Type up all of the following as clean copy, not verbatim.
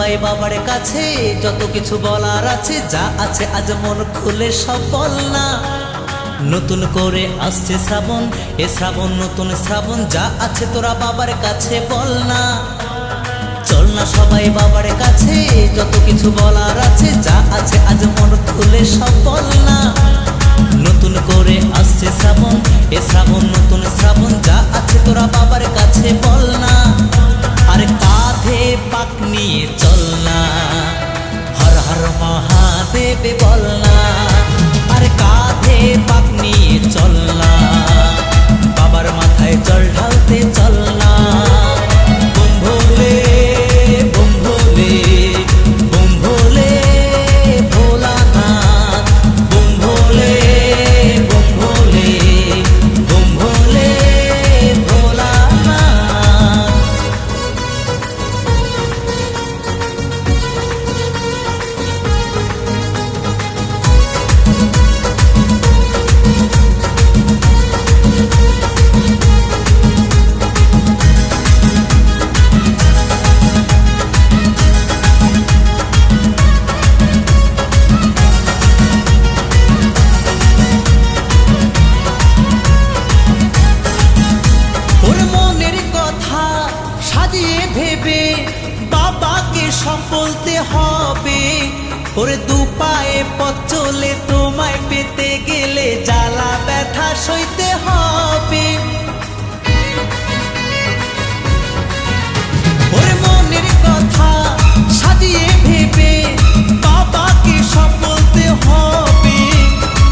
সবাই বাবার কাছে, যত কিছু বলার আছে, যা আছে আজ মন খুলে সব বল না। নতুন করে আসছে শ্রাবণ, এ শ্রাবণ নতুন শ্রাবণ, যা আছে তোরা বাবার কাছে বল না। চল না সবাই বাবার কাছে, যত কিছু বলার আছে, যা আছে আজ মন খুলে সব বল না। নতুন করে আসছে শ্রাবণ, এ শ্রাবণ নতুন শ্রাবণ, যা আছে তোরা বাবার কাছে বল না। আরে কাঁধে পাক নিয়ে চল না, হর হর মহাদেব বল না। আরে কাঁধে পাক নিয়ে চল না, বাবার মাথায় জল ঢালতে চল না। বুম ভোলে বুম ভোলে বুম ভোলে ভোলানাথ, বুম ভোলে বুম ভোলে বুম ভোলে ভোলানাথ। ভেবে বাবাকে সব বলতে হবে, ওরে দু পায়ে পথ চলে তোমায় পেতে গেলে জ্বালা ব্যথা সইতে হবে। ওরে মনের কথা সাজিয়ে ভেবে বাবাকে সব বলতে হবে,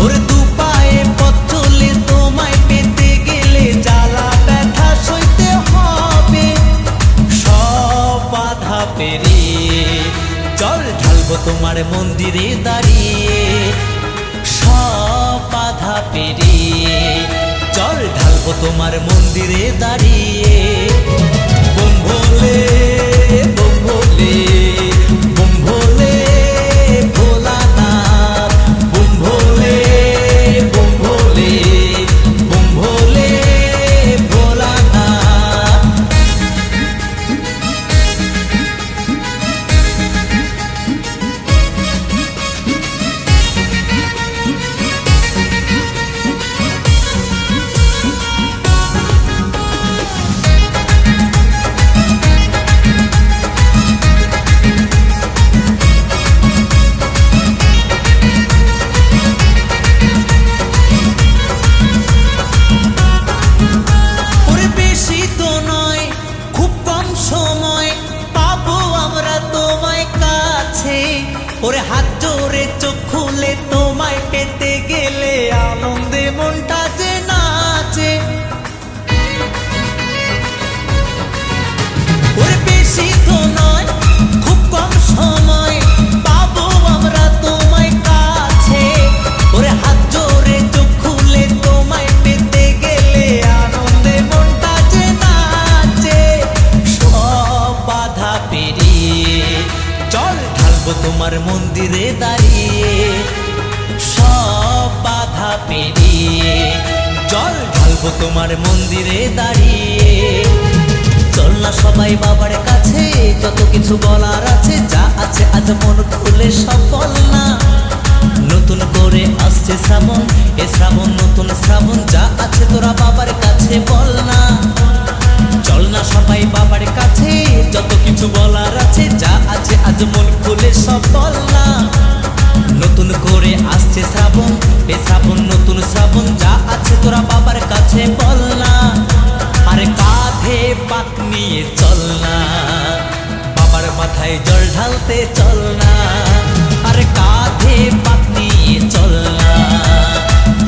ওরে দু পায়ে পথ চলে তোমায় পেতে গেলে জ্বালা ব্যথা সইতে হবে। বাধা পেরিয়ে জল ঢালবো তোমার মন্দিরে দাঁড়িয়ে, সব বাধা পেরিয়ে জল ঢালবো তোমার মন্দিরে দাঁড়িয়ে। বুম ভোলে বুম ভোলে বুম ভোলে ভোলানাথ, বুম ভোলে বুম ভোলে বুম ভোলে ভোলানাথ। ওরে হাত জোরে চোখ খুলে তোমায় পেতে গেলে আনন্দে মনটা যে নাচে। ওরে বেশি তো নয় খুব কম সময় পাবো আমরা তোমায় কাছে, ওরে হাত জোরে চোখ খুলে তোমায় পেতে গেলে আনন্দে মনটা যে নাচে। সব বাধা পেরিয়ে জল ঢালবো তোমার মন্দিরে দাঁড়িয়ে, সব বাধা পেরিয়ে জল ঢালবো তোমার মন্দিরে দাঁড়িয়ে। চল না সবাই বাবার কাছে, যত কিছু বলার আছে, যা আছে আজ মন খুলে সব বল না। নতুন করে আসছে শ্রাবণ, এ শ্রাবণ নতুন শ্রাবণ, যা আছে তোরা বাবার কাছে বল না। চল না সবাই বাবার কাছে, যত কিছু বলার আছে, যা আছে আজ মন খুলে সব বল না। নতুন করে আসছে শ্রাবণ, এ শ্রাবণ নতুন শ্রাবণ, যা আছে তোরা বাবার কাছে বল না। আরে কাঁধে পাক নিয়ে চল না, বাবার মাথায় জল ঢালতে চল না। আরে কাঁধে পাক নিয়ে চল না,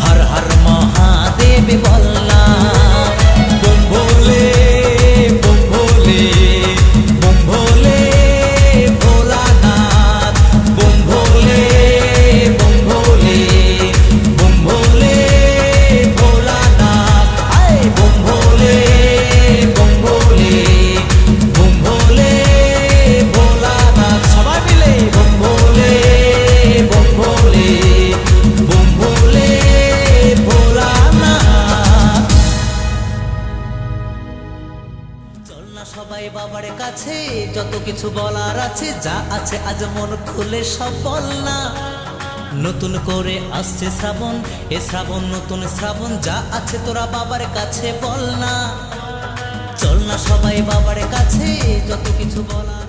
হর হর মহাদেব বল না। বুম ভোলে বুম ভোলে বুম ভোলে ভোলানাথ, বুম ভোলে বুম ভোলে বুম ভোলে ভোলানাথ। আয় বুম ভোলে বুম ভোলে বুম ভোলে ভোলানাথ। সবাই মিলে বুম ভোলে বুম ভোলে বুম ভোলে ভোলানাথ। বাবার কাছে যত কিছু বলার আছে, যা আছে আজ মন খুলে সব বল না। নতুন করে আসছে শ্রাবণ, এ শ্রাবণ নতুন শ্রাবণ, যা আছে তোরা বাবার কাছে বল না। চল না সবাই বাবার কাছে যত কিছু বলার